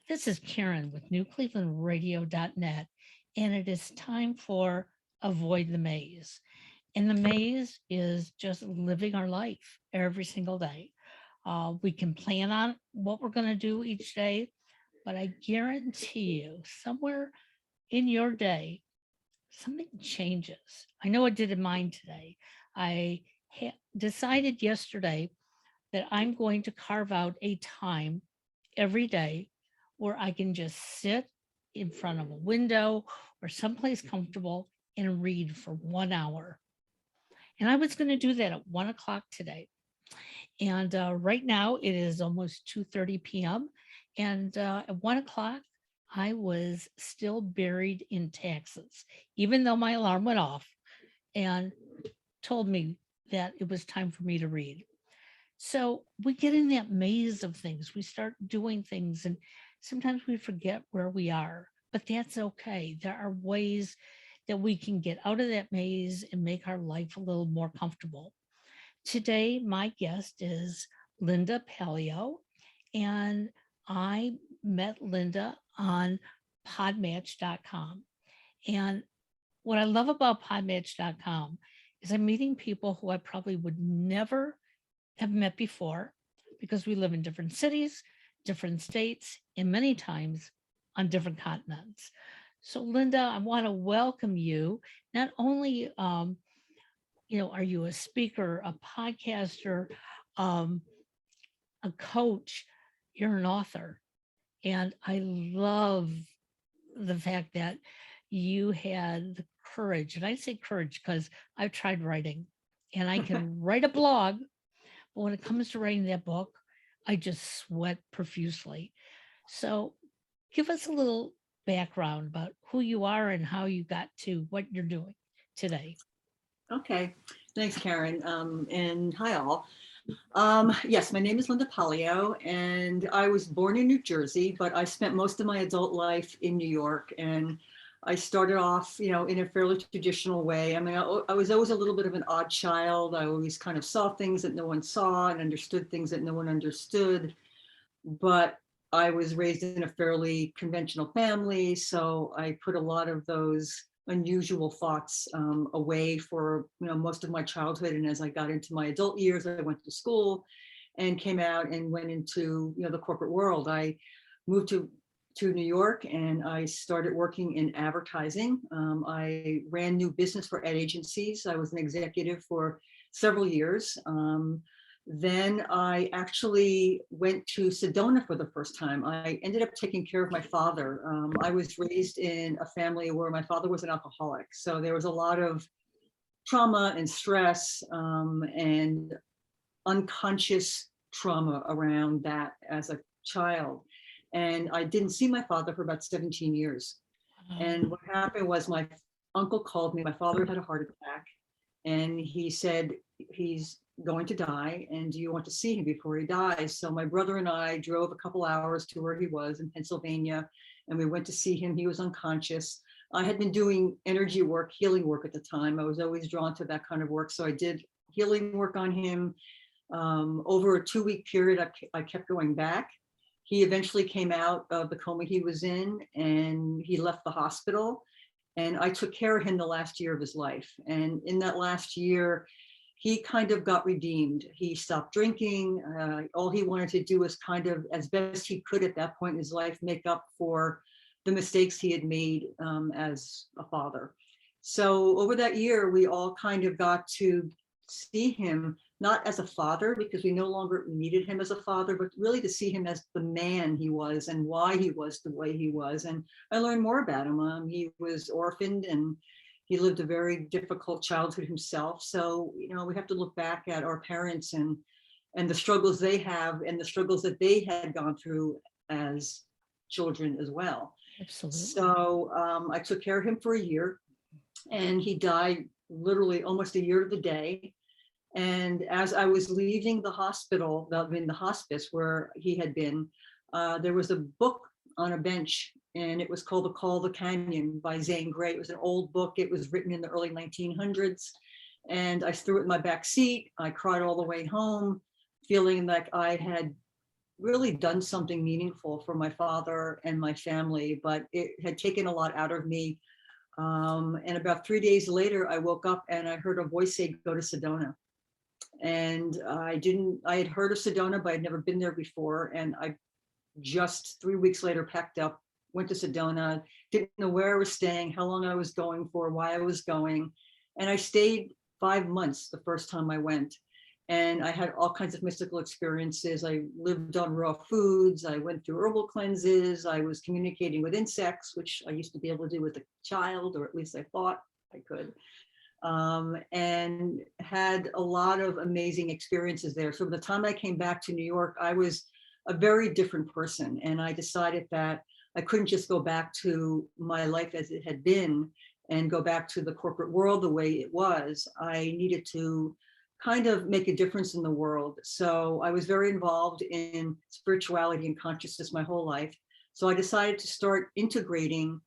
This is Karen with NewClevelandRadio.net, and it is time for Avoid the Maze. And the maze is just living our life every single day. We can plan on what we're going to do each day, but I guarantee you, somewhere in your day, something changes. I know it did in mine today. I decided yesterday that I'm going to carve out a time every day where I can just sit in front of a window or someplace comfortable and read for 1 hour. And I was going to do that at 1 o'clock today. And right now it is almost 2:30 p.m. And at 1 o'clock, I was still buried in taxes, even though my alarm went off and told me that it was time for me to read. So we get in that maze of things. We start doing things, and sometimes we forget where we are, but that's okay. There are ways that we can get out of that maze and make our life a little more comfortable. Today, my guest is Lynnda Palio, and I met Lynnda on podmatch.com. And what I love about podmatch.com is I'm meeting people who I probably would never have met before because we live in different cities, different states, and many times on different continents. So, Lynnda, I want to welcome you. Not only, are you a speaker, a podcaster, um, a coach, you're an author. And I love the fact that you had the courage. And I say courage because I've tried writing and I can write a blog, but when it comes to writing that book, I just sweat profusely. So give us a little background about who you are and how you got to what you're doing today. Okay, thanks, Karen. And hi, all. Yes, my name is Lynnda Palio, and I was born in New Jersey, but I spent most of my adult life in New York. And I started off, in a fairly traditional way. I mean, I was always a little bit of an odd child. I always kind of saw things that no one saw and understood things that no one understood. But I was raised in a fairly conventional family, so I put a lot of those unusual thoughts away for most of my childhood. And as I got into my adult years, I went to school and came out and went into the corporate world. I moved to New York and I started working in advertising. I ran new business for ad agencies. I was an executive for several years. Then I actually went to Sedona for the first time. I ended up taking care of my father. I was raised in a family where my father was an alcoholic. So there was a lot of trauma and stress and unconscious trauma around that as a child. And I didn't see my father for about 17 years. And what happened was my uncle called me. My father had a heart attack and he said, he's going to die and do you want to see him before he dies? So my brother and I drove a couple hours to where he was in Pennsylvania and we went to see him. He was unconscious. I had been doing energy work, healing work at the time. I was always drawn to that kind of work. So I did healing work on him. Over a 2-week period, I kept going back. He eventually came out of the coma he was in and he left the hospital. And I took care of him the last year of his life. And in that last year, he kind of got redeemed. He stopped drinking. All he wanted to do was kind of, as best he could at that point in his life, make up for the mistakes he had made as a father. So over that year, we all kind of got to see him not as a father because we no longer needed him as a father, but really to see him as the man he was and why he was the way he was. And I learned more about him. He was orphaned and he lived a very difficult childhood himself. So, we have to look back at our parents and the struggles they have and the struggles that they had gone through as children as well. Absolutely. So I took care of him for a year and he died literally almost a year to the day. And as I was leaving the hospital, in the hospice where he had been, there was a book on a bench and it was called The Call of the Canyon by Zane Grey. It was an old book. It was written in the early 1900s. And I threw it in my back seat. I cried all the way home, feeling like I had really done something meaningful for my father and my family, but it had taken a lot out of me. And about 3 days later, I woke up and I heard a voice say, "Go to Sedona." And I had heard of Sedona, but I'd never been there before. And I just 3 weeks later packed up, went to Sedona, didn't know where I was staying, how long I was going for, why I was going. And I stayed 5 months the first time I went. And I had all kinds of mystical experiences. I lived on raw foods. I went through herbal cleanses. I was communicating with insects, which I used to be able to do with a child, or at least I thought I could. And had a lot of amazing experiences there. So by the time I came back to New York, I was a very different person. And I decided that I couldn't just go back to my life as it had been and go back to the corporate world the way it was. I needed to kind of make a difference in the world. So I was very involved in spirituality and consciousness my whole life. So I decided to start integrating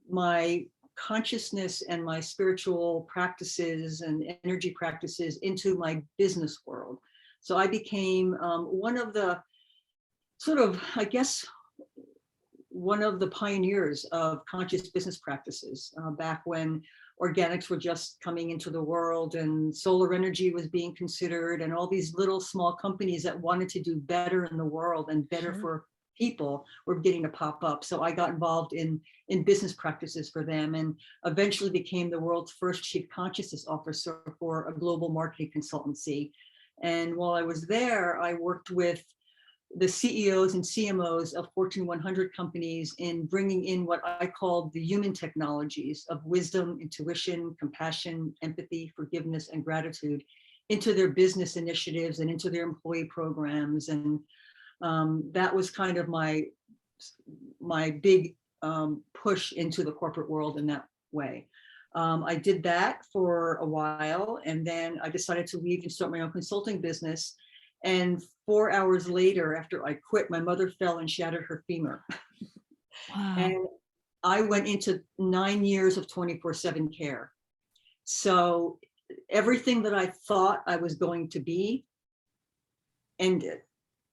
my consciousness and my spiritual practices and energy practices into my business world. So I became one of the sort of, I guess, one of the pioneers of conscious business practices back when organics were just coming into the world and solar energy was being considered, and all these little small companies that wanted to do better in the world and better for people were beginning to pop up. So I got involved in business practices for them, and eventually became the world's first chief consciousness officer for a global marketing consultancy. And while I was there, I worked with the CEOs and CMOs of Fortune 100 companies in bringing in what I called the human technologies of wisdom, intuition, compassion, empathy, forgiveness, and gratitude into their business initiatives and into their employee programs. And that was kind of my big push into the corporate world in that way. I did that for a while, and then I decided to leave and start my own consulting business. And 4 hours later, after I quit, my mother fell and shattered her femur. Wow. And I went into 9 years of 24/7 care. So everything that I thought I was going to be ended.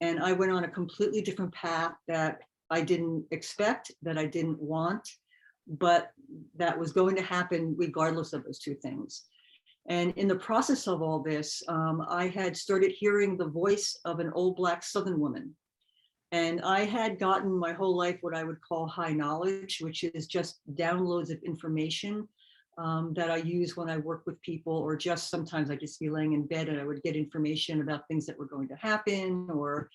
And I went on a completely different path that I didn't expect, that I didn't want, but that was going to happen regardless of those two things. And in the process of all this, I had started hearing the voice of an old Black Southern woman. And I had gotten my whole life what I would call high knowledge, which is just downloads of information that I use when I work with people, or just sometimes I just be laying in bed and I would get information about things that were going to happen, or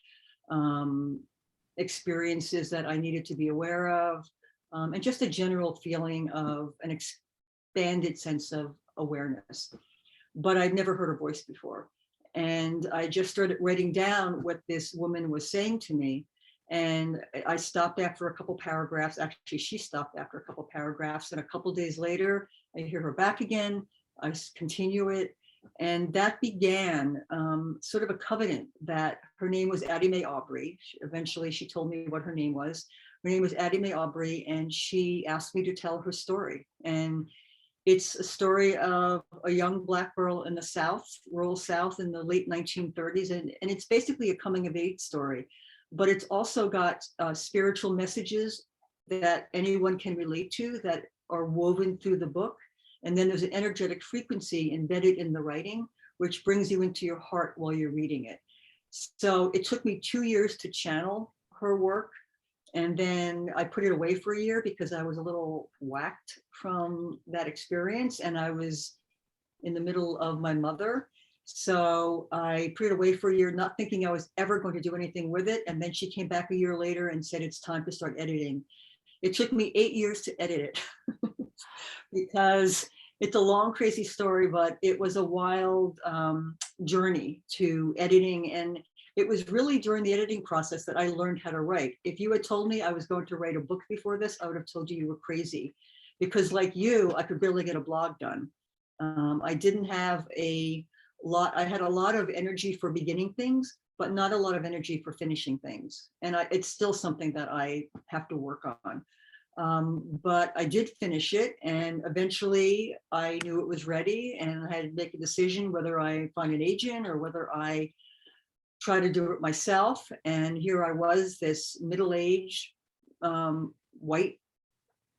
experiences that I needed to be aware of, and just a general feeling of an expanded sense of awareness. But I'd never heard her voice before. And I just started writing down what this woman was saying to me. And I stopped after a couple paragraphs. Actually, she stopped after a couple paragraphs. And a couple days later, I hear her back again. I continue it. And that began sort of a covenant that her name was Addie Mae Aubrey. Eventually, she told me what her name was. Her name was Addie Mae Aubrey, and she asked me to tell her story. And it's a story of a young Black girl in the South, rural South, in the late 1930s. And it's basically a coming of age story, but it's also got spiritual messages that anyone can relate to that are woven through the book. And then there's an energetic frequency embedded in the writing, which brings you into your heart while you're reading it. So it took me 2 years to channel her work. And then I put it away for a year because I was a little whacked from that experience, and I was in the middle of my mother. So I put it away for a year, not thinking I was ever going to do anything with it. And then she came back a year later and said, it's time to start editing. It took me 8 years to edit it because it's a long, crazy story, but it was a wild journey to editing. And it was really during the editing process that I learned how to write. If you had told me I was going to write a book before this, I would have told you you were crazy, because like you, I could barely get a blog done. I didn't have a lot. I had a lot of energy for beginning things, but not a lot of energy for finishing things. And it's still something that I have to work on. But I did finish it, and eventually I knew it was ready, and I had to make a decision whether I find an agent or whether I try to do it myself. And here I was, this middle-aged white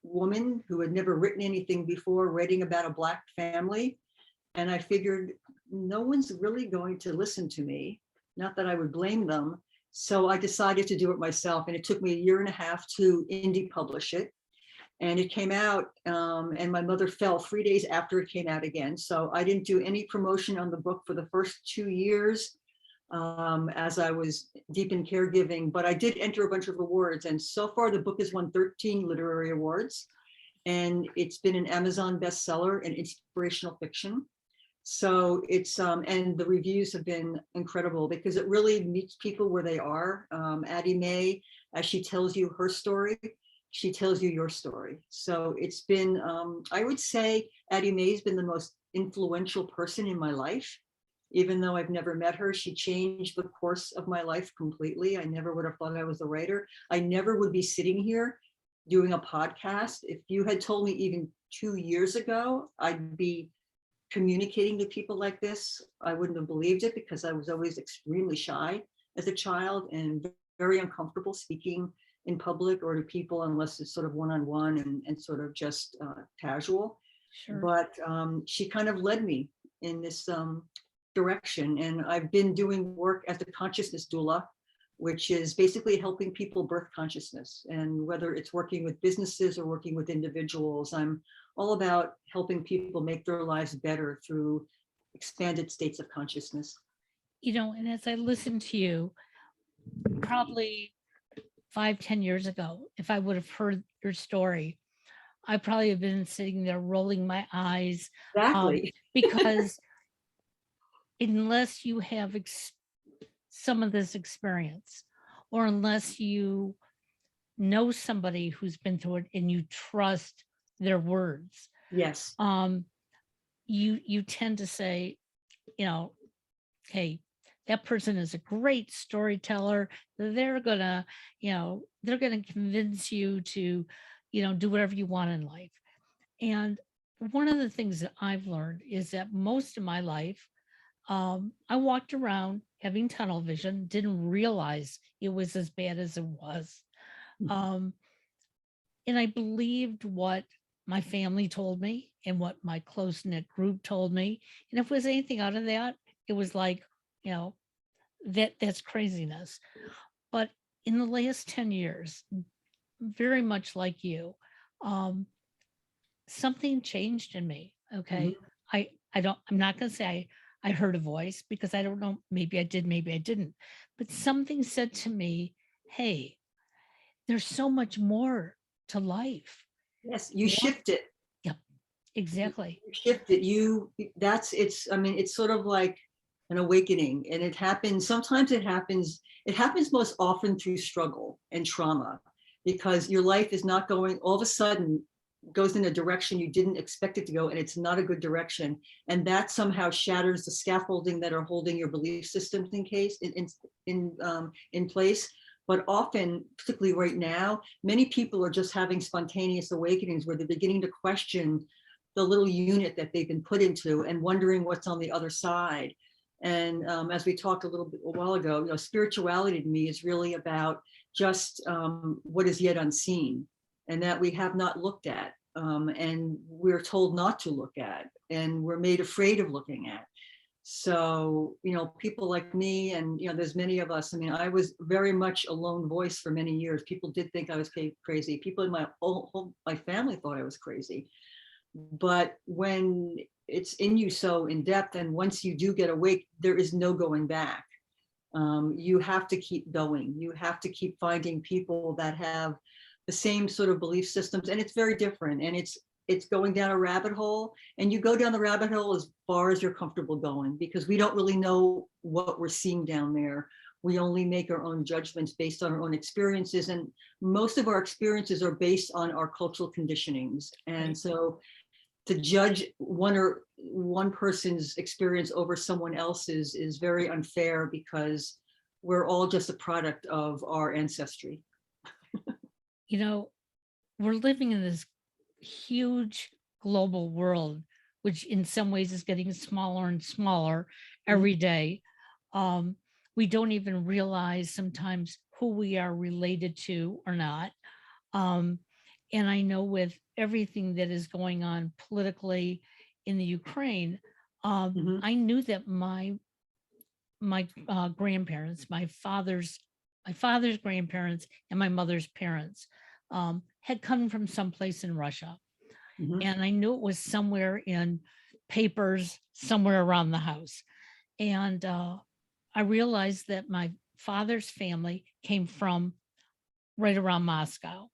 woman who had never written anything before, writing about a Black family. And I figured no one's really going to listen to me. Not that I would blame them. So I decided to do it myself. And it took me a year and a half to indie publish it. And it came out, and my mother fell 3 days after it came out again. So I didn't do any promotion on the book for the first 2 years, as I was deep in caregiving, but I did enter a bunch of awards. And so far the book has won 13 literary awards, and it's been an Amazon bestseller in inspirational fiction. So it's, and the reviews have been incredible because it really meets people where they are. Addie Mae, as she tells you her story, she tells you your story. So it's been, I would say Addie Mae's been the most influential person in my life. Even though I've never met her, she changed the course of my life completely. I never would have thought I was a writer. I never would be sitting here doing a podcast. If you had told me even 2 years ago, I'd be communicating to people like this, I wouldn't have believed it because I was always extremely shy as a child and very uncomfortable speaking in public or to people unless it's sort of one-on-one and sort of just casual. Sure. But she kind of led me in this direction. And I've been doing work as a consciousness doula, which is basically helping people birth consciousness. And whether it's working with businesses or working with individuals, I'm all about helping people make their lives better through expanded states of consciousness. You know, and as I listen to you, probably 5, 10 years ago, if I would have heard your story, I probably have been sitting there rolling my eyes, Exactly. because unless you have some of this experience, or unless you know somebody who's been through it and you trust their words, Yes. You tend to say, you know, hey, that person is a great storyteller. They're gonna, they're gonna convince you to, do whatever you want in life. And one of the things that I've learned is that most of my life, I walked around having tunnel vision, didn't realize it was as bad as it was. Um, and I believed what my family told me and what my close knit group told me. And if it was anything out of that, it was like, you know, that's craziness. But in the last 10 years, very much like you, um, something changed in me. Okay. Mhm. I'm not gonna say I heard a voice because I don't know, maybe I did, maybe I didn't. But something said to me, hey, there's so much more to life. Yes, you What? shift it. Yep, exactly. You shift it. It's, I mean, it's sort of like an awakening, and it happens, sometimes it happens most often through struggle and trauma, because your life is not going, all of a sudden goes in a direction you didn't expect it to go, and it's not a good direction. And that somehow shatters the scaffolding that are holding your belief systems in place. But often, particularly right now, many people are just having spontaneous awakenings where they're beginning to question the little unit that they've been put into and wondering what's on the other side. And as we talked a while ago, spirituality to me is really about just what is yet unseen and that we have not looked at, and we're told not to look at, and we're made afraid of looking at. So, people like me, and, there's many of us. I mean, I was very much a lone voice for many years. People did think I was crazy. People in my family thought I was crazy. But when it's in you so in depth, and once you do get awake, there is no going back. You have to keep going. You have to keep finding people that have the same sort of belief systems, and it's very different. And it's going down a rabbit hole, and you go down the rabbit hole as far as you're comfortable going, because we don't really know what we're seeing down there. We only make our own judgments based on our own experiences, and most of our experiences are based on our cultural conditionings. And Right. so to judge one person's experience over someone else's is very unfair, because we're all just a product of our ancestry. You know, we're living in this huge global world, which in some ways is getting smaller and smaller Mhm. every day. Um, we don't even realize sometimes who we are related to or not. Um, and I know with everything that is going on politically in the Ukraine, Hmm. I knew that my grandparents, my father's grandparents, and my mother's parents had come from someplace in Russia, Hmm. and I knew it was somewhere in papers somewhere around the house. And I realized that my father's family came from right around Moscow.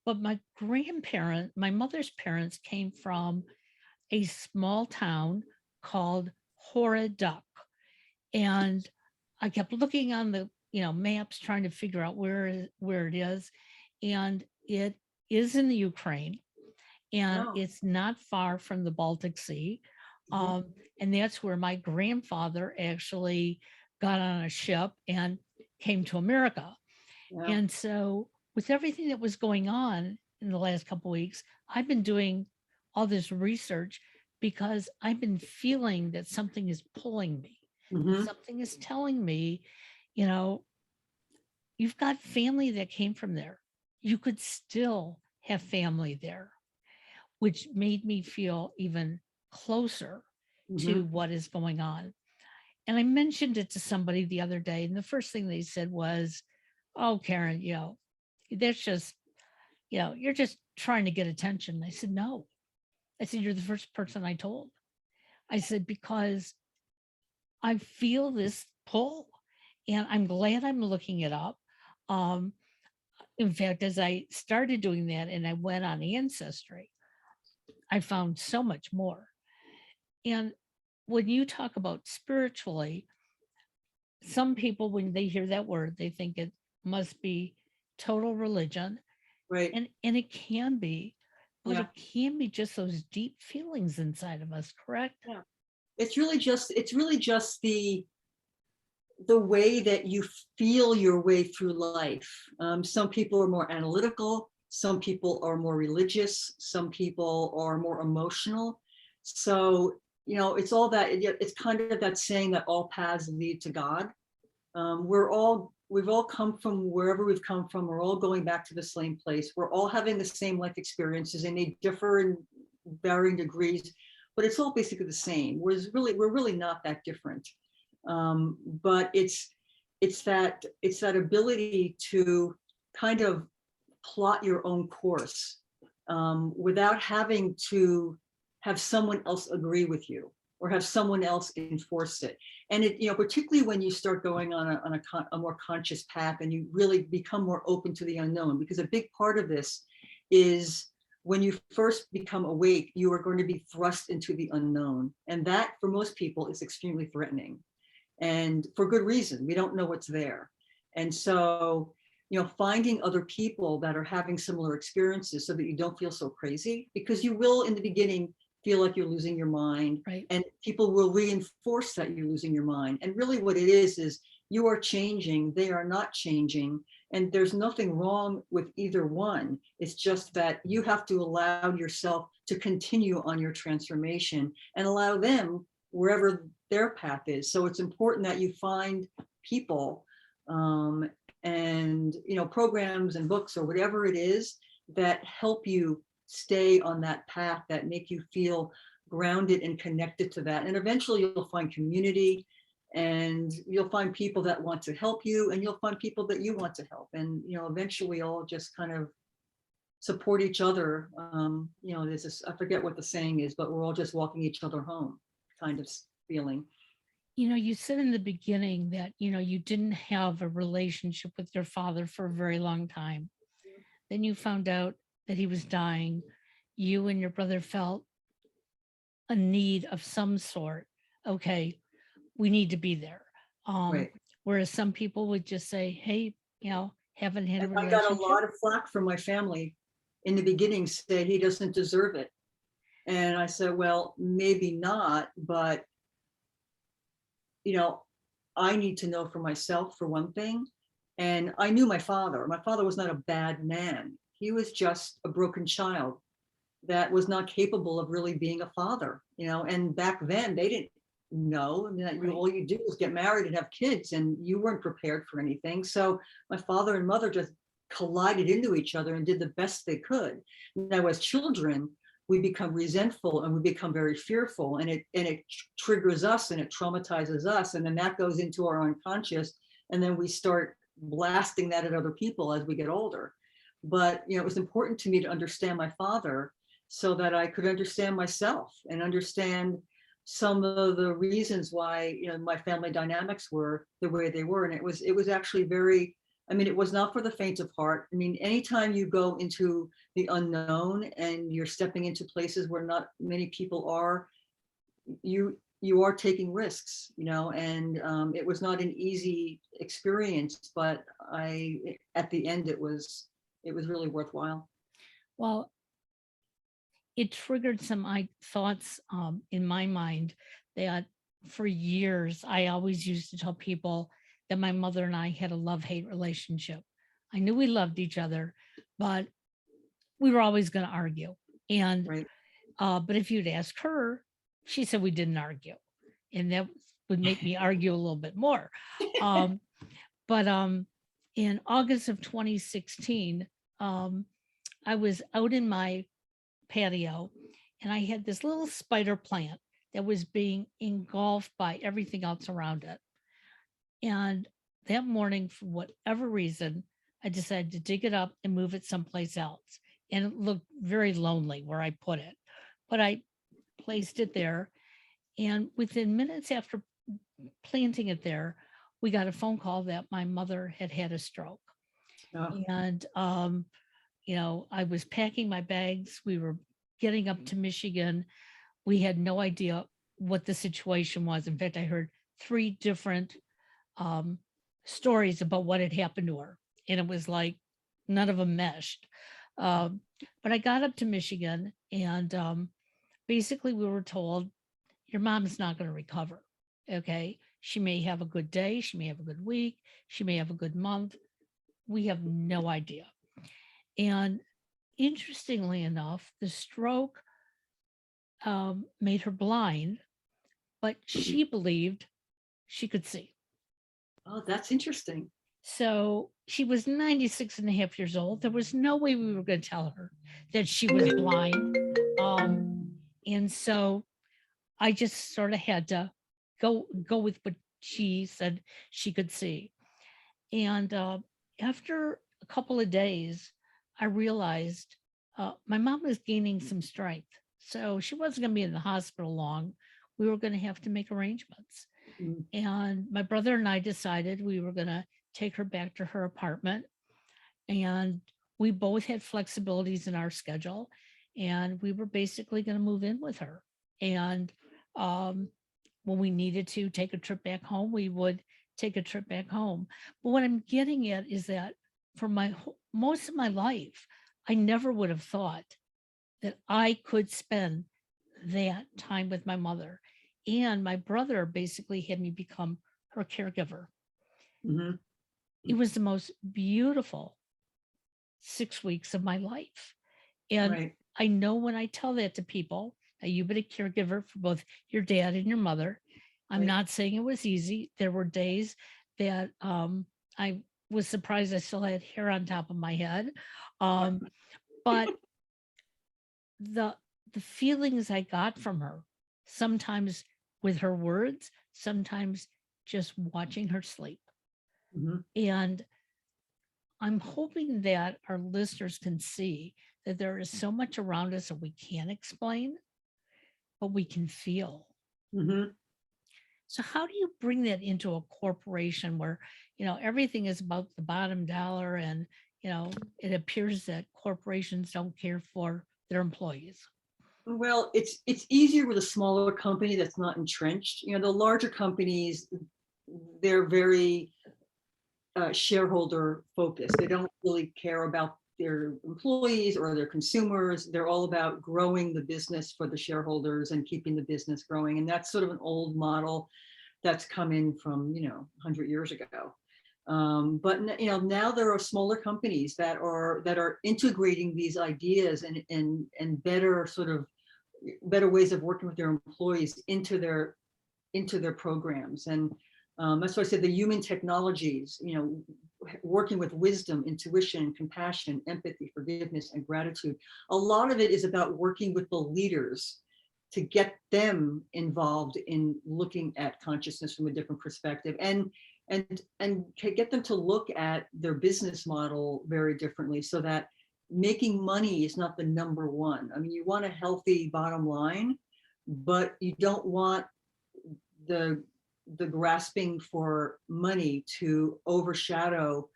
But my mother's parents came from a small town called Horoduk. And I kept looking on the, maps trying to figure out where it is. And it is in the Ukraine, and Oh. it's not far from the Baltic Sea. Hmm. And that's where my grandfather actually got on a ship and came to America. Yeah. And so, with everything that was going on in the last couple weeks, I've been doing all this research because I've been feeling that something is pulling me, that Hmm. something is telling me, you know, you've got family that came from there. You could still have family there, which made me feel even closer Hmm. to what is going on. And I mentioned it to somebody the other day, and the first thing they said was, "Oh, Karen, that's just, you're just trying to get attention." I said, "No." I said, "You're the first person I told." I said, "Because I feel this pull, and I'm glad I'm looking it up." Um, in fact, as I started doing that and I went on Ancestry, I found so much more. And when you talk about spiritually, some people, when they hear that word, they think it must be total religion. Right. And it can be, but Yeah. it can be just those deep feelings inside of us, correct? Yeah. It's really just the way that you feel your way through life. Some people are more analytical, some people are more religious, some people are more emotional. So, it's all that, it's kind of that saying that all paths lead to God. We've all come from wherever we've come from. We're all going back to the same place. We're all having the same life experiences, and they differ in varying degrees, but it's all basically the same. We're really not that different. But it's that ability to kind of plot your own course, without having to have someone else agree with you or have someone else enforce it. And particularly when you start going on a more conscious path and you really become more open to the unknown, because a big part of this is when you first become awake, you are going to be thrust into the unknown. And that, for most people, is extremely threatening, and for good reason. We don't know what's there. And so, finding other people that are having similar experiences so that you don't feel so crazy, because you will in the beginning feel like you're losing your mind, Right. and people will reinforce that you're losing your mind. And really what it is you are changing, they are not changing, and there's nothing wrong with either one. It's just that you have to allow yourself to continue on your transformation and allow them wherever their path is. So it's important that you find people, and programs and books or whatever it is that help you stay on that path, that make you feel grounded and connected to that. And eventually you'll find community, and you'll find people that want to help you, and you'll find people that you want to help. And eventually all just kind of support each other. There's this, I forget what the saying is, but we're all just walking each other home kind of feeling. You said in the beginning that, you didn't have a relationship with your father for a very long time. Then you found out that he was dying. You and your brother felt a need of some sort. Okay, we need to be there. Um, Right. Whereas some people would just say, hey, haven't had a And I got a relationship. lot of flack from my family in the beginning, say he doesn't deserve it. And I said, well, maybe not, but you know, I need to know for myself, for one thing. And I knew my father. My father was not a bad man. He was just a broken child that was not capable of really being a father. And back then they didn't know. I mean, Right. all you do is get married and have kids, and you weren't prepared for anything. So my father and mother just collided into each other and did the best they could. Now, as children, we become resentful and we become very fearful, and it triggers us and it traumatizes us, and then that goes into our unconscious, and then we start blasting that at other people as we get older. But it was important to me to understand my father so that I could understand myself and understand some of the reasons why my family dynamics were the way they were. And it was actually very, I mean, it was not for the faint of heart. I mean, anytime you go into the unknown and you're stepping into places where not many people are, you are taking risks, and it was not an easy experience, but at the end it was really worthwhile. Well, it triggered some thoughts in my mind that for years I always used to tell people that my mother and I had a love-hate relationship. I knew we loved each other, but we were always going to argue. And Right. but if you'd ask her, she said we didn't argue, and that would make me argue a little bit more. Um, but in August of 2016, I was out in my patio and I had this little spider plant that was being engulfed by everything else around it. And that morning, for whatever reason, I decided to dig it up and move it someplace else. And it looked very lonely where I put it, but I placed it there. And within minutes after planting it there, we got a phone call that my mother had had a stroke. Oh, And, I was packing my bags. We were getting up to Michigan. We had no idea what the situation was. In fact, I heard three different um, stories about what had happened to her. And it was like none of them meshed. Um, but I got up to Michigan and basically we were told, your mom's not going to recover. Okay. She may have a good day. She may have a good week. She may have a good month. We have no idea. And interestingly enough, the stroke made her blind, but she believed she could see. oh, that's interesting. So she was 96 and a half years old. There was no way we were going to tell her that she was blind. And so I just sort of had to go with what she said she could see. And after a couple of days, I realized my mom was gaining some strength. So she wasn't going to be in the hospital long. We were going to have to make arrangements. Mm. And my brother and I decided we were going to take her back to her apartment. And we both had flexibilities in our schedule. And we were basically going to move in with her. And um, when we needed to take a trip back home, we would take a trip back home. But what I'm getting at is that for most of my life, I never would have thought that I could spend that time with my mother. And my brother basically had me become her caregiver. Mhm. It was the most beautiful 6 weeks of my life. And Right. I know when I tell that to people, that you've been a caregiver for both your dad and your mother. I'm Right. not saying it was easy. There were days that I was surprised I still had hair on top of my head. Yeah. But the the feelings I got from her, sometimes with her words, sometimes just watching her sleep. Mhm. And I'm hoping that our listeners can see that there is so much around us that we can't explain, but we can feel. Mhm. So how do you bring that into a corporation where, everything is about the bottom dollar and, it appears that corporations don't care for their employees? Well, it's easier with a smaller company that's not entrenched. The larger companies, they're very shareholder focused. They don't really care about their employees or their consumers. They're all about growing the business for the shareholders and keeping the business growing. And that's sort of an old model that's come in from 100 years ago. But now there are smaller companies that are integrating these ideas and better ways of working with their employees into into their programs. And that's why I said the human technologies, working with wisdom, intuition, compassion, empathy, forgiveness, and gratitude. A lot of it is about working with the leaders to get them involved in looking at consciousness from a different perspective, and get them to look at their business model very differently, so that making money is not the number one. I mean, you want a healthy bottom line, but you don't want the grasping for money to overshadow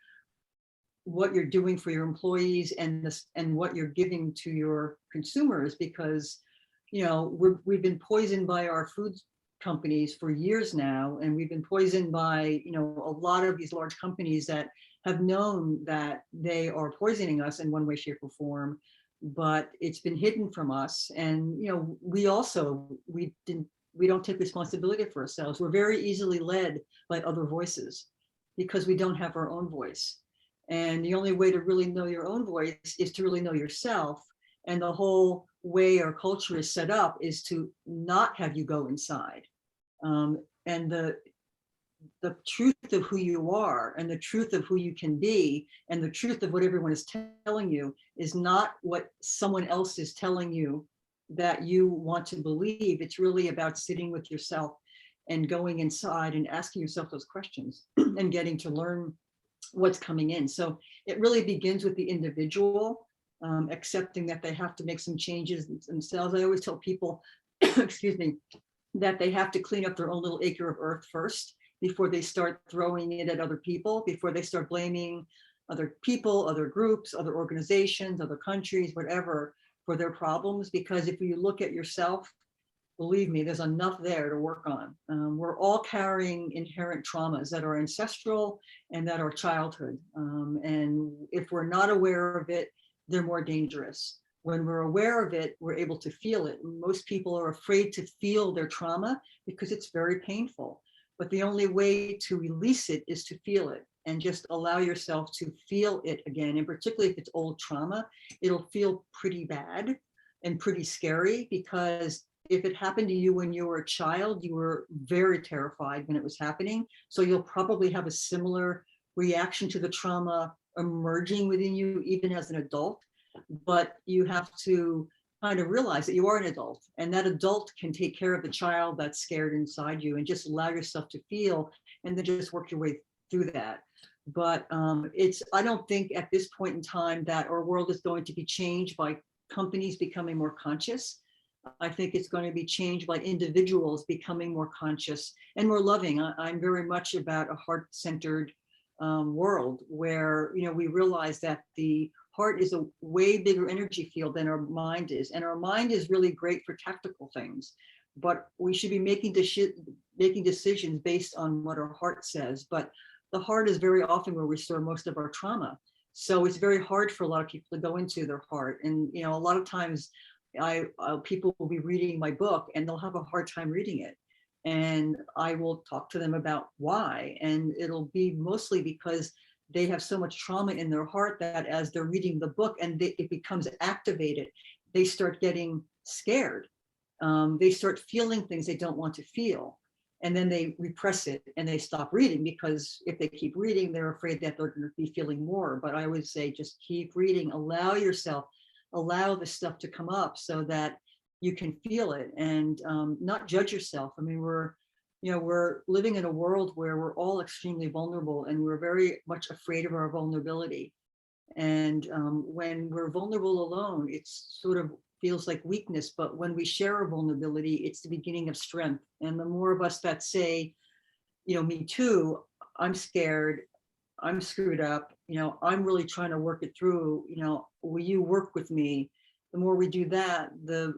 what you're doing for your employees and what you're giving to your consumers, because we've been poisoned by our food companies for years now, and we've been poisoned by a lot of these large companies that have known that they are poisoning us in one way, shape, or form, but it's been hidden from us. And we don't take responsibility for ourselves. We're very easily led by other voices because we don't have our own voice. And the only way to really know your own voice is to really know yourself. And the whole way our culture is set up is to not have you go inside. And the truth of who you are, and the truth of who you can be, and the truth of what everyone is telling you is not what someone else is telling you that you want to believe. It's really about sitting with yourself and going inside and asking yourself those questions and getting to learn what's coming in. So it really begins with the individual, accepting that they have to make some changes themselves. I always tell people, excuse me, that they have to clean up their own little acre of earth first before they start throwing it at other people, before they start blaming other people, other groups, other organizations, other countries, whatever, for their problems. Because if you look at yourself, believe me, there's enough there to work on. We're all carrying inherent traumas that are ancestral and that are childhood. And if we're not aware of it, they're more dangerous. When we're aware of it, we're able to feel it. Most people are afraid to feel their trauma because it's very painful. But the only way to release it is to feel it and just allow yourself to feel it again. And particularly if it's old trauma, it'll feel pretty bad and pretty scary, because if it happened to you when you were a child, you were very terrified when it was happening. So you'll probably have a similar reaction to the trauma emerging within you, even as an adult. But you have to kind of realize that you are an adult, and that adult can take care of the child that's scared inside you, and just allow yourself to feel, and then just work your way through that. But I don't think at this point in time that our world is going to be changed by companies becoming more conscious. I think it's going to be changed by individuals becoming more conscious and more loving. I'm very much about a heart-centered world where we realize that the heart is a way bigger energy field than our mind is, and our mind is really great for tactical things, but we should be making decisions based on what our heart says. But the heart is very often where we store most of our trauma, so it's very hard for a lot of people to go into their heart. And a lot of times people will be reading my book and they'll have a hard time reading it, and I will talk to them about why, and it'll be mostly because they have so much trauma in their heart that as they're reading the book and it becomes activated, they start getting scared. They start feeling things they don't want to feel, and then they repress it and they stop reading, because if they keep reading, they're afraid that they're going to be feeling more. But I would say just keep reading, allow yourself, allow the stuff to come up so that you can feel it, and not judge yourself. I mean, we're living in a world where we're all extremely vulnerable, and we're very much afraid of our vulnerability. And when we're vulnerable alone, it sort of feels like weakness. But when we share our vulnerability, it's the beginning of strength. And the more of us that say, me too, I'm scared, I'm screwed up, I'm really trying to work it through, will you work with me? The more we do that, the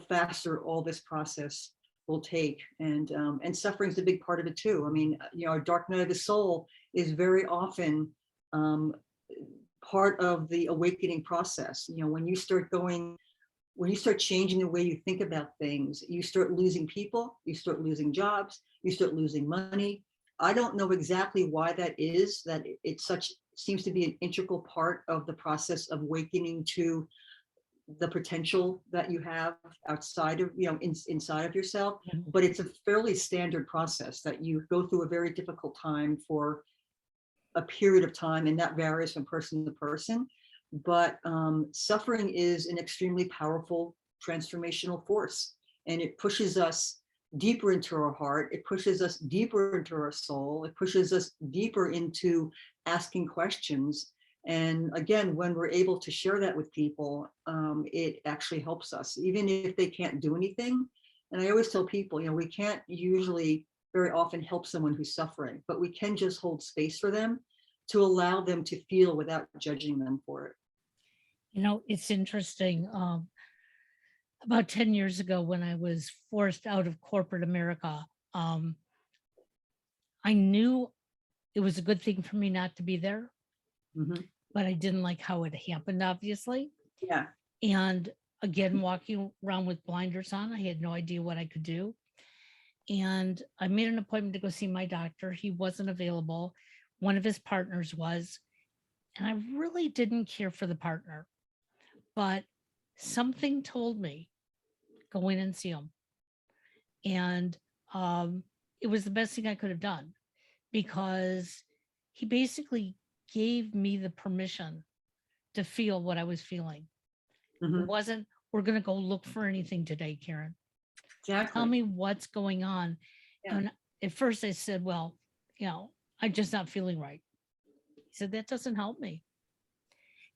faster all this process will take. And suffering is a big part of it too. I mean, our dark night of the soul is very often part of the awakening process. When you start changing the way you think about things, you start losing people, you start losing jobs, you start losing money. I don't know exactly why that is, that it seems to be an integral part of the process of awakening to the potential that you have outside of, inside of yourself. Mhm. But it's a fairly standard process that you go through a very difficult time for a period of time, and that varies from person to person. But suffering is an extremely powerful transformational force, and it pushes us deeper into our heart. It pushes us deeper into our soul. It pushes us deeper into asking questions. And again, when we're able to share that with people, it actually helps us, even if they can't do anything. And I always tell people, we can't usually very often help someone who's suffering, but we can just hold space for them to allow them to feel without judging them for it. It's interesting. About 10 years ago, when I was forced out of corporate America, um, I knew it was a good thing for me not to be there, Mhm. but I didn't like how it happened, obviously. Yeah. And again, walking around with blinders on, I had no idea what I could do. And I made an appointment to go see my doctor. He wasn't available. One of his partners was, and I really didn't care for the partner, but something told me go in and see him. And um, it was the best thing I could have done because he basically gave me the permission to feel what I was feeling. It Mhm. wasn't, we're going to go look for anything today, Karen. Tell Exactly. me what's going on. Yeah. And at first I said, well, I'm just not feeling right. He said, that doesn't help me.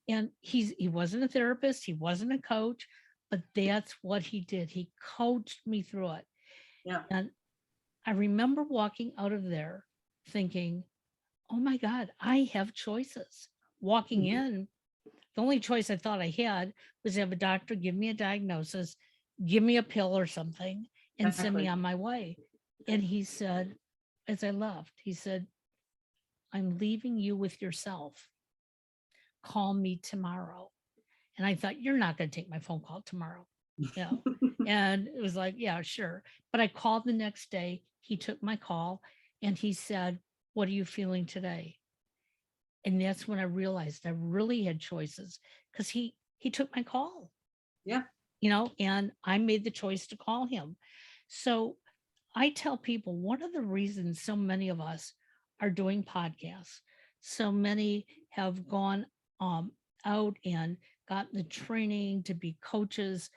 And he wasn't a therapist, he wasn't a coach, but that's what he did. He coached me through it. Yeah. And I remember walking out of there thinking, oh my God, I have choices. Walking Mhm. in, the only choice I thought I had was to have a doctor give me a diagnosis, give me a pill or something, and send me Exactly. on my way. And he said, as I left, he said, I'm leaving you with yourself. Call me tomorrow. And I thought, you're not going to take my phone call tomorrow. Yeah. And it was like, yeah, sure. But I called the next day. He took my call and he said, what are you feeling today? And that's when I realized I really had choices because he took my call, Yeah. and I made the choice to call him. So I tell people one of the reasons so many of us are doing podcasts, so many have gone um, out and gotten the training to be coaches.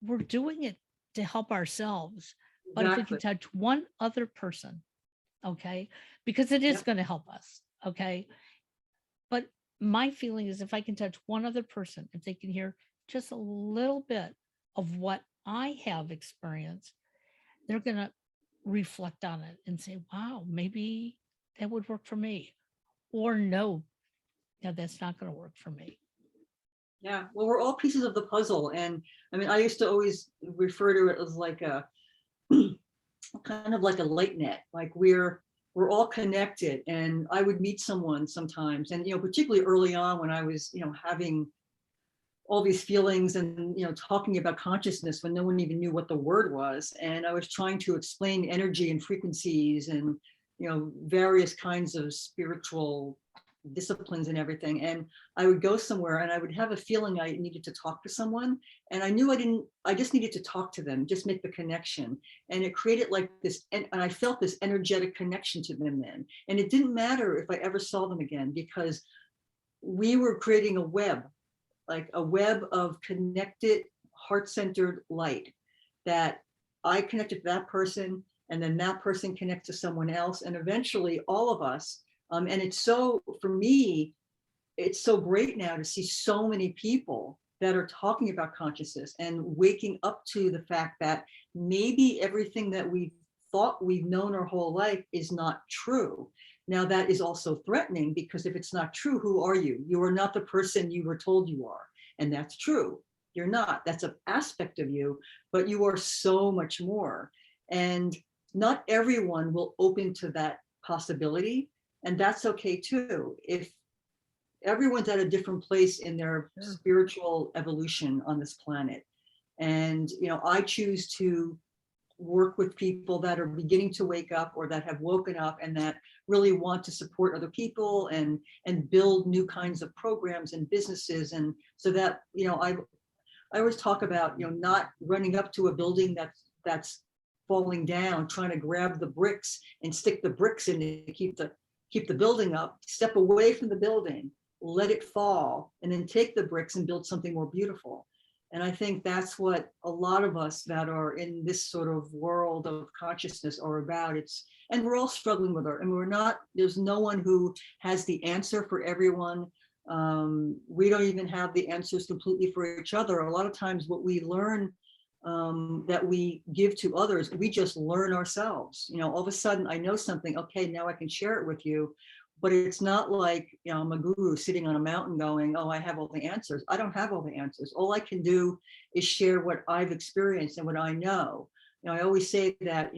We're doing it to help ourselves. But if we can Exactly. touch one other person, okay, because it is Yep. going to help us, okay. But my feeling is if I can touch one other person, if they can hear just a little bit of what I have experienced, they're going to reflect on it and say, wow, maybe that would work for me. Or no, no, that's not going to work for me. Yeah. Well, we're all pieces of the puzzle. And I mean, I used to always refer to it as like a kind of like a light net, like we're all connected. And I would meet someone sometimes, and particularly early on when I was having all these feelings and talking about consciousness when no one even knew what the word was, and I was trying to explain energy and frequencies and various kinds of spiritual disciplines and everything. And I would go somewhere and I would have a feeling I needed to talk to someone, and I knew I just needed to talk to them, just make the connection. And it created like this, and I felt this energetic connection to them then, and it didn't matter if I ever saw them again, because we were creating a web, like a web of connected, heart-centered light, that I connected to that person, and then that person connects to someone else, and eventually all of us. And it's so, for me, it's so great now to see so many people that are talking about consciousness and waking up to the fact that maybe everything that we thought we've known our whole life is not true. Now, that is also threatening, because if it's not true, who are you? You are not the person you were told you are. And that's true. You're not. That's an aspect of you, but you are so much more. And not everyone will open to that possibility. And that's okay too. If everyone's at a different place in their Sure. spiritual evolution on this planet. And, I choose to work with people that are beginning to wake up, or that have woken up, and that really want to support other people and build new kinds of programs and businesses. And so that, I always talk about, not running up to a building that's falling down, trying to grab the bricks and stick the bricks in to keep the building up. Step away from the building, let it fall, and then take the bricks and build something more beautiful. And I think that's what a lot of us that are in this sort of world of consciousness are about. And we're all struggling with it. And there's no one who has the answer for everyone. We don't even have the answers completely for each other. A lot of times what we learn that we give to others, we just learn ourselves. All of a sudden I know something, okay, now I can share it with you. But it's not like, I'm a guru sitting on a mountain going, oh, I have all the answers. I don't have all the answers. All I can do is share what I've experienced and what I know. I always say that,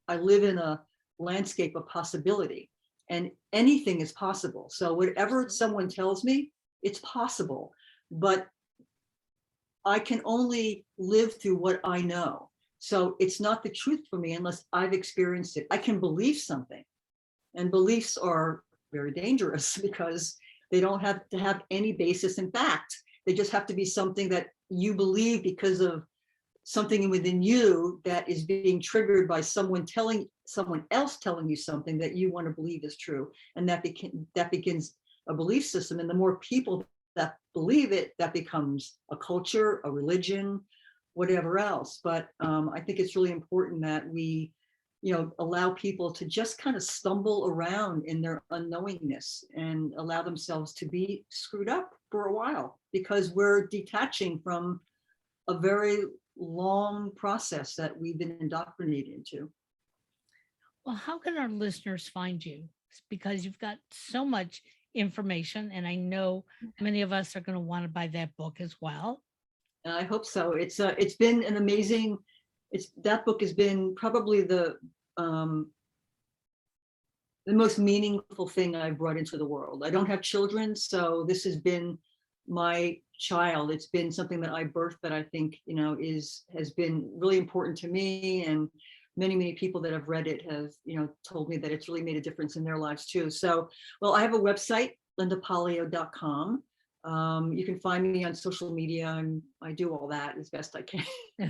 I live in a landscape of possibility, and anything is possible. So whatever someone tells me, it's possible, but I can only live through what I know. So it's not the truth for me unless I've experienced it. I can believe something. And beliefs are very dangerous because they don't have to have any basis in fact. They just have to be something that you believe because of something within you that is being triggered by someone else telling you something that you want to believe is true. And that begins a belief system. And the more people that believe it, that becomes a culture, a religion, whatever else. But I think it's really important that we allow people to just kind of stumble around in their unknowingness and allow themselves to be screwed up for a while, because we're detaching from a very long process that we've been indoctrinated into. Well, how can our listeners find you? Because you've got so much information, and I know many of us are going to want to buy that book as well. I hope so. It's been an amazing. That book has been probably the most meaningful thing I've brought into the world. I don't have children, so this has been my child. It's been something that I birthed that I think, has been really important to me. And many people that have read it have, told me that it's really made a difference in their lives too. So, well, I have a website, lyndapalio.com. You can find me on social media, and I do all that as best I can.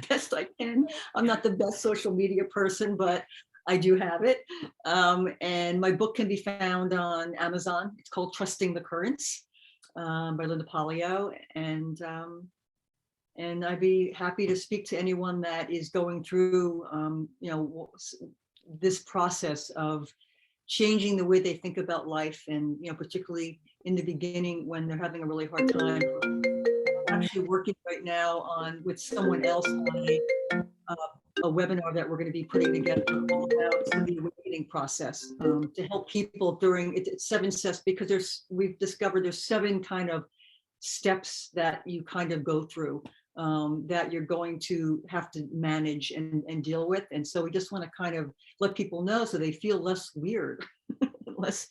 Best I can. I'm not the best social media person, but I do have it. And my book can be found on Amazon. It's called Trusting the Currents by Lynnda Palio. And I'd be happy to speak to anyone that is going through, this process of changing the way they think about life, and particularly in the beginning when they're having a really hard time. I'm actually working right now with someone else on a webinar that we're going to be putting together all about the awakening process, to help people during it's 7 steps, because we've discovered there's 7 kind of steps that you kind of go through, that you're going to have to manage and deal with. And so we just want to kind of let people know so they feel less weird, less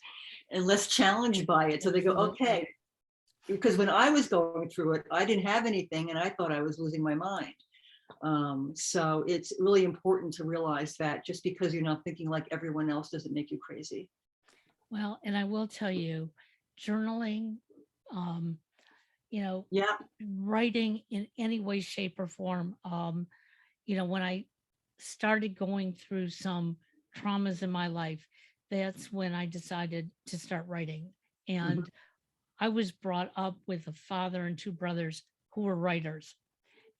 challenged by it. So they go, okay, because when I was going through it, I didn't have anything and I thought I was losing my mind. So it's really important to realize that just because you're not thinking like everyone else doesn't make you crazy. Well, and I will tell you, journaling, Yeah. writing in any way, shape, or form. When I started going through some traumas in my life, that's when I decided to start writing. And I was brought up with a father and 2 brothers who were writers.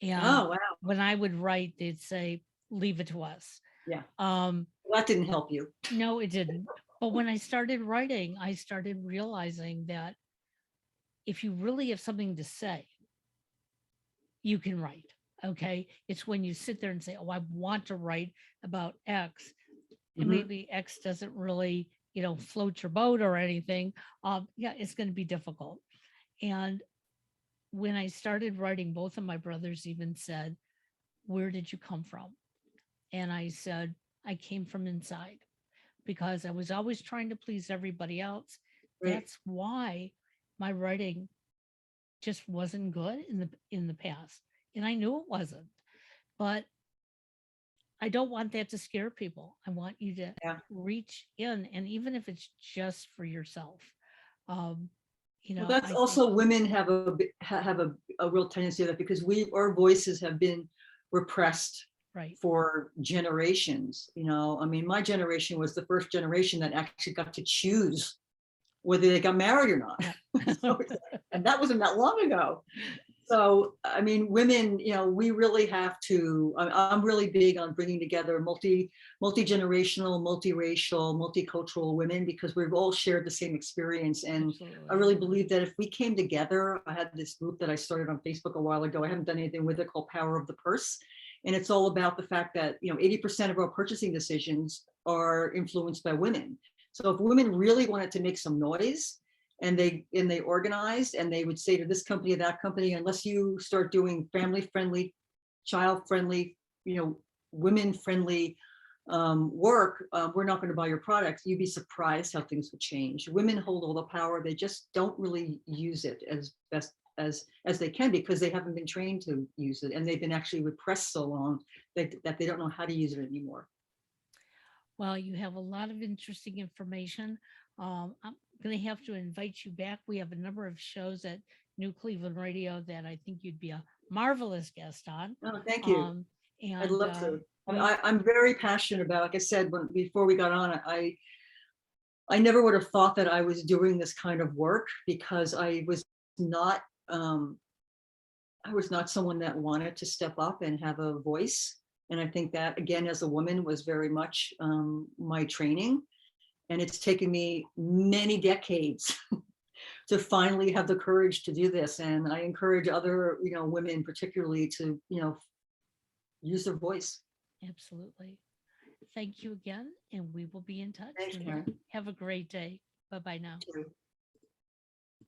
And Oh, wow. when I would write, they'd say, leave it to us. Yeah. That didn't help you. No, it didn't. But when I started writing, I started realizing that if you really have something to say, you can write. Okay. It's when you sit there and say, oh, I want to write about X. And maybe X doesn't really, float your boat or anything. Yeah, it's going to be difficult. And when I started writing, both of my brothers even said, where did you come from? And I said, I came from inside, because I was always trying to please everybody else. Right. That's why my writing just wasn't good in the past. And I knew it wasn't. But I don't want that to scare people. I want you to Yeah. reach in, and even if it's just for yourself, um, Well, that's I think, also women have a real tendency of that because our voices have been repressed right. for generations. I mean, my generation was the first generation that actually got to choose whether they got married or not. Yeah. So, and that wasn't that long ago. So, I mean, women, we really have to. I'm really big on bringing together multi-generational, multiracial, multicultural women because we've all shared the same experience. And I Absolutely. really believe that if we came together, I had this group that I started on Facebook a while ago. I haven't done anything with it, called Power of the Purse. And it's all about the fact that 80% of our purchasing decisions are influenced by women. So if women really wanted to make some noise, and they organized, and they would say to this company or that company, unless you start doing family friendly, child friendly, women friendly work, we're not going to buy your products. You'd be surprised how things would change. Women hold all the power. They just don't really use it as best as they can because they haven't been trained to use it, and they've been actually repressed so long that they don't know how to use it anymore. Well, you have a lot of interesting information. I'm going to have to invite you back. We have a number of shows at New Cleveland Radio that I think you'd be a marvelous guest on. Oh, thank you. Um, I'd and love to. we, I'm very passionate about, like I said, before we got on, I never would have thought that I was doing this kind of work because not, um, I was not someone that wanted to step up and have a voice. And I think that, again, as a woman, was very much my training. And it's taken me many decades to finally have the courage to do this. And I encourage other, women particularly to, use their voice. absolutely. Thank you again, and we will be in touch. Thanks, And Karen. have a great day. Bye bye now. You too.